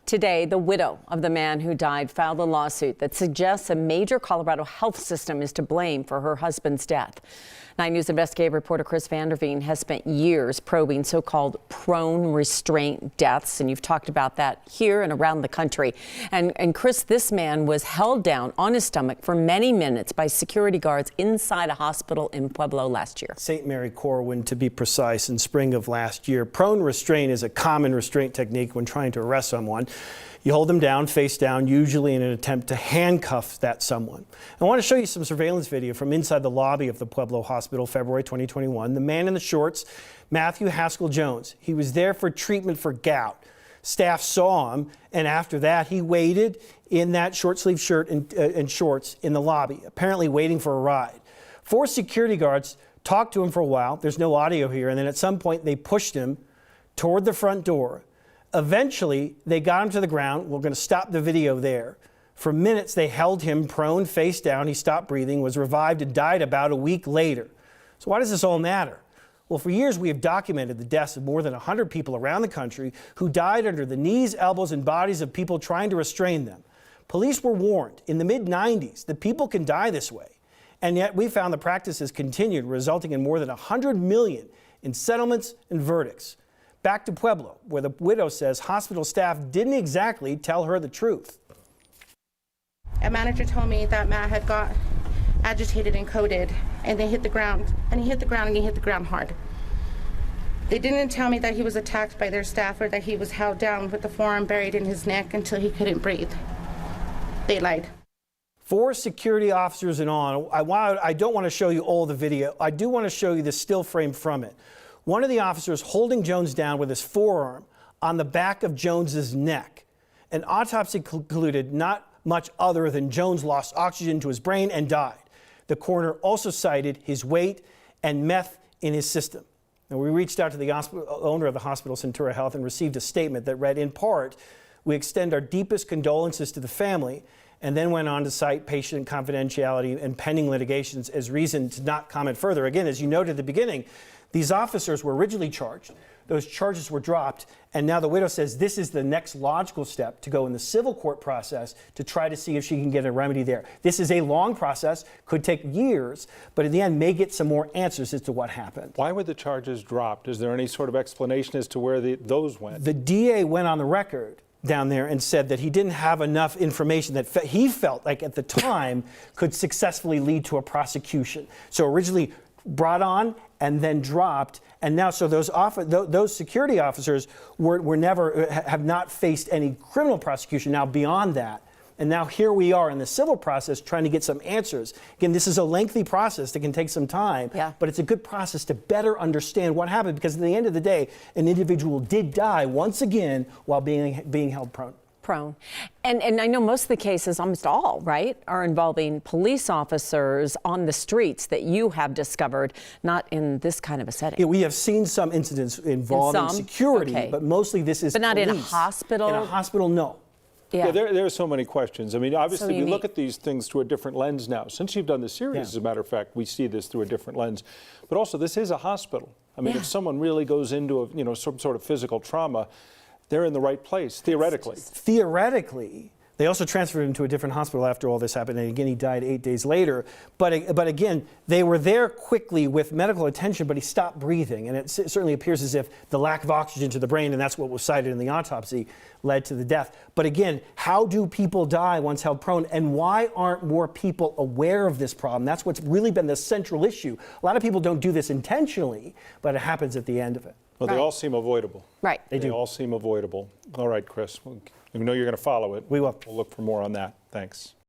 Today, the widow of the man who died filed a lawsuit that suggests a major Colorado health system is to blame for her husband's death. 9 News investigative reporter Chris Vanderveen has spent years probing so-called prone restraint deaths, and you've talked about that here and around the country. And Chris, this man was held down on his stomach for many minutes by security guards inside a hospital in Pueblo last year. St. Mary-Corwin, to be precise, in spring of last year. Prone restraint is a common restraint technique when trying to arrest someone. You hold them down, face down, usually in an attempt to handcuff that someone. I want to show you some surveillance video from inside the lobby of the Pueblo Hospital, February 2021. The man in the shorts, Mathew Haskel Jones, he was there for treatment for gout. Staff saw him, and after that, he waited in that short-sleeved shirt and shorts in the lobby, apparently waiting for a ride. 4 security guards talked to him for a while. There's no audio here, and then at some point, they pushed him toward the front door. Eventually, they got him to the ground. We're going to stop the video there. For minutes, they held him prone, face down. He stopped breathing, was revived, and died about a week later. So why does this all matter? Well, for years, we have documented the deaths of more than 100 people around the country who died under the knees, elbows, and bodies of people trying to restrain them. Police were warned in the mid-90s that people can die this way. And yet, we found the practice has continued, resulting in more than $100 million in settlements and verdicts. Back to Pueblo, where the widow says hospital staff didn't exactly tell her the truth. A manager told me that Matt had got agitated and coded, and they hit the ground, and he hit the ground, and he hit the ground hard. They didn't tell me that he was attacked by their staff or that he was held down with the forearm buried in his neck until he couldn't breathe. They lied. 4 security officers and on. I don't want to show you all the video. I do want to show you the still frame from it. One of the officers holding Jones down with his forearm on the back of Jones's neck. An autopsy concluded not much other than Jones lost oxygen to his brain and died. The coroner also cited his weight and meth in his system. Now, we reached out to the owner of the hospital, Centura Health, and received a statement that read, in part, "We extend our deepest condolences to the family," and then went on to cite patient confidentiality and pending litigations as reason to not comment further. Again, as you noted at the beginning, these officers were originally charged. Those charges were dropped, and now the widow says this is the next logical step to go in the civil court process to try to see if she can get a remedy there. This is a long process, could take years, but in the end may get some more answers as to what happened. Why were the charges dropped? Is there any sort of explanation as to where those went? The DA went on the record down there and said that he didn't have enough information that he felt like at the time could successfully lead to a prosecution. So originally brought on and then dropped, and now so those security officers have not faced any criminal prosecution now beyond that. And now here we are in the civil process trying to get some answers. Again, this is a lengthy process that can take some time, but it's a good process to better understand what happened, because at the end of the day, an individual did die once again while being held prone. And I know most of the cases, almost all, right, are involving police officers on the streets that you have discovered, not in this kind of a setting. Yeah, we have seen some incidents involving security, but mostly this is But not police. in a hospital? In a hospital, no. Yeah, there are so many questions. I mean, obviously, we look at these things through a different lens now. Since you've done the series, as a matter of fact, we see this through a different lens. But also, this is a hospital. I mean, if someone really goes into some sort of physical trauma, they're in the right place, theoretically. Theoretically. They also transferred him to a different hospital after all this happened, and again, he died 8 days later. But again, they were there quickly with medical attention, but he stopped breathing, and it certainly appears as if the lack of oxygen to the brain, and that's what was cited in the autopsy, led to the death. But again, how do people die once held prone, and why aren't more people aware of this problem? That's what's really been the central issue. A lot of people don't do this intentionally, but it happens at the end of it. Well, they all seem avoidable. Right. They all seem avoidable. All right, Chris. We know you're going to follow it. We will. We'll look for more on that. Thanks.